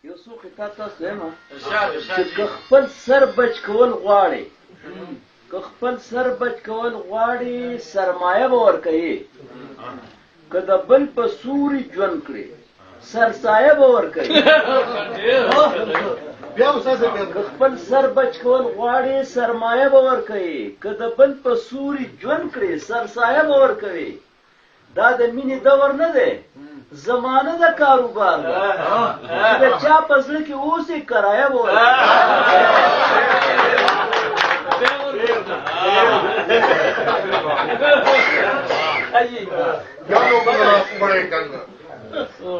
یو څو خطا تاسو وایم چې که خپل سر بچ کول غواړي که خپل سر بچ کول غواړي سرمایه به ورکوي که د بل په سوري ژوند کړي سرسایه به ورکوي که خپل سر بچ کول غواړي سرمایه به ورکوي که د بل په سوري ژوند کړي سرسایه به ورکوي دا د مینې دور نه دی زمانه د کاروبار ده چې د چا په زړه کې اوسې کرایه به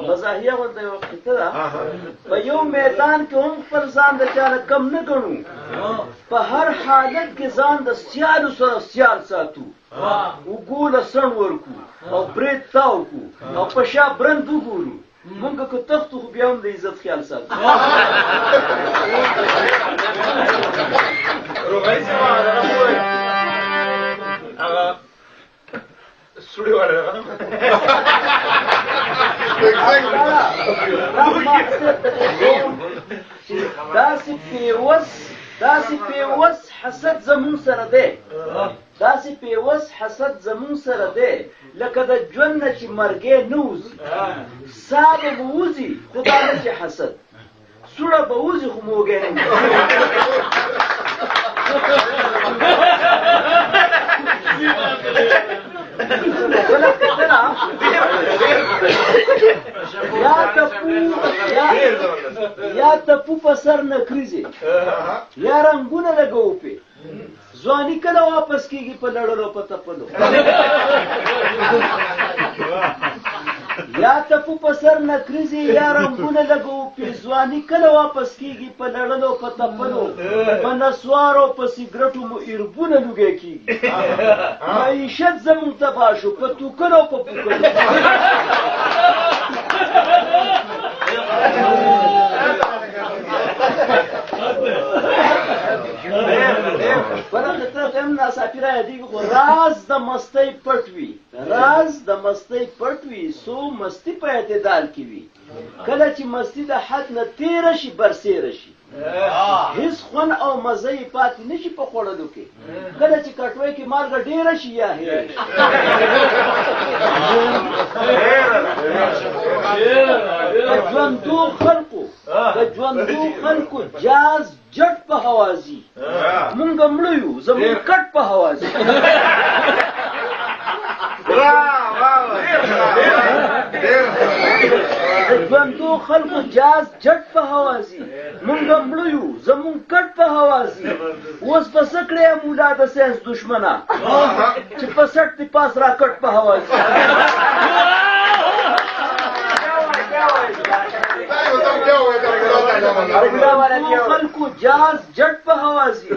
مزاحیه ورته یوه قصه ده په یو میدان کې هم خپل ځان د چا نه کم نه ګڼو په هر حالت کې ځان د سیالو سره سیال ساتو اوږو له سڼ ورکو او برید تاو کو او په شا برند وګورو مونږ که تختو خو بیا هم د عزت خیال ساتو سوړي والا داسې پیوس حسد زمون سره دی داسې پیوس حسد زمون سره دی لکه د ژوند نه چې مرګی نه وځي ساه به وځي خو دا نه چې حسد سوړه به وځي خو موږی نه یا تپو په سر نکریزي یا رنګونه لګو پې ځواني کله واپس کېږي په لړلو په تپلو یا تپو په سر نکریزي یا رنګونه لګو پې ځواني کله واپس کېږي په لړلو په تپلو په نسوارو په سګرټو مو ایربونه لوګی کېږي معیشت زموږ تباه شو په توکلو په پوکلو ناصافیره یادېږي خو راز د مستۍ پټ وي راز د مستۍ پټ وي څو مستي په اعتدال کې وي کله چې مستي د حد نه تېره شي برسېره شي هیڅ خوند او مزه یې پاتې نه شي په خوړلو کې کله چې کټوۍ کې مالګه ډېره شي یا هېره د ژوندو خلکو جاز جټ په هوازي مونږ مړه یو زموږ کټ په هوازي د ژوندو خلکو جاز جټ په هوازي مونږ مړه یو زموږ کټ په هوازي اوس په څه کړی مولا د ساینس دشمنه چې په سټ د پاس را کټ په هوازي خلکو جاز جټ په هوازي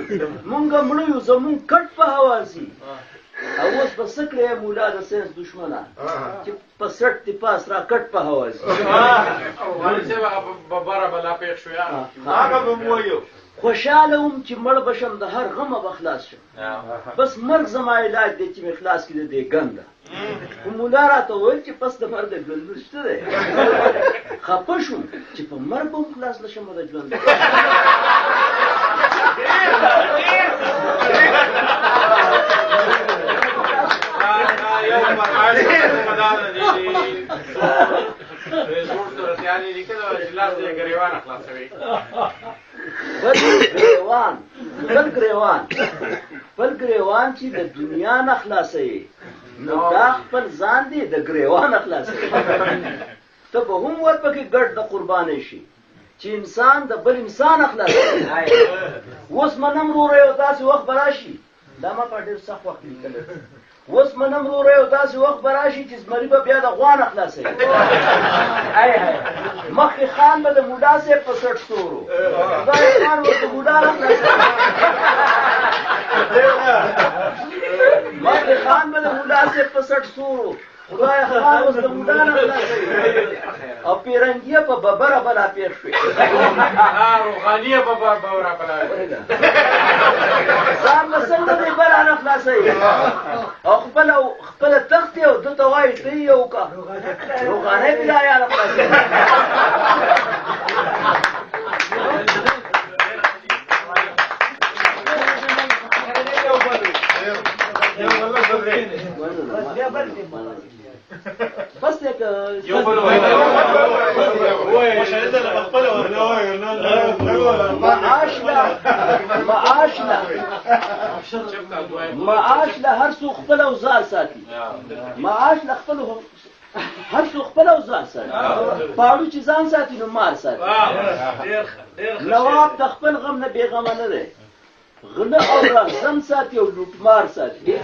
مونږ مړه یو زموږ کټ په هوازي او اوس په څه کړی مولا د ساینس دشمنه چې په سټ د پاس را کټ په هوازي خوشحاله وم چې مړ بشم د هر غمه به خلاص شم بس مرګ زما علاج دی چې مې خلاص کړي د دې ګنده خو مولا راته وویل چې پس د مرګ ژوند شته دی خفه شوم چې په مرګ به هم خلاص نه شم د ژوند بل ګریوان چې د دنیا نه خلاصوي نو دا خپل ځان دی د ګریوان خلاصوي ته به هم ورپکې ګډ د قربانۍ شي چې انسان د بل انسان خلاصوي اوس منم وروره یو داسې وخت به راشي دا ما په ډېر سخت وخت لیکلی اوس منم وروره یو داسې وخت به راشي چې زمري به بیا د غوا نه خلاصوي مخکې خان به د موډا صاحب په سټ سورو خدای خان ورته موډا نه خلاصوي مخکې خان به د موډا صاحب په سټ سورو خدای خان اوس د موډا نه خلاصوي او پیرنګیه په ببره بلا پېښ شوې روغانیه په ببره بلا ځان له څنګه دې بلا نه خلاصوي او خپله تختې او ده ته وایي ته یې وکړه روغانۍ بلا یا نه خلاصوي یو بل معاش له هر څوک خپل اوزار ساتي معاش له خپل هر څوک خپل اوزار ساتي پاړو چې ځان ساتي نو مار ساتي نواب د خپل غم نه بېغمه نه دی غله او رهزن ساتي او لوټمار ساتي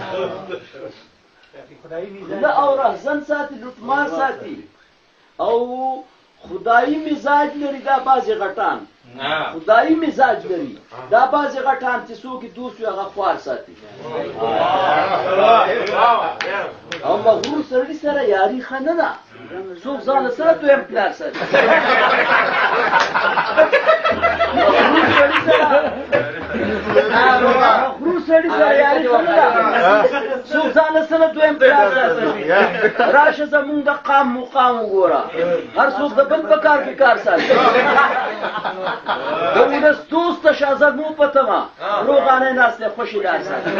غله او رهزن ساتي لوټمار ساتي او خدایي مزاج لري دا بعضې غټان خدایي مزاج لري دا بعضې غټان چې څوک یې دوست وي هغه خوار ساتي او مغرور سړي سره یاري ښه نه ده څوک ځان سره دویم پلار ساتي مغرور سړي سره یاري ښه نه ده څوک ځان سره دویم پلار ساتي راشه زمونږ د قام مقام وګوره هر څوک د بل په کار کې کار ساتي د ولس دوست ته شازد مو پته وه روغانۍ ناست دی خوشې لار ساتي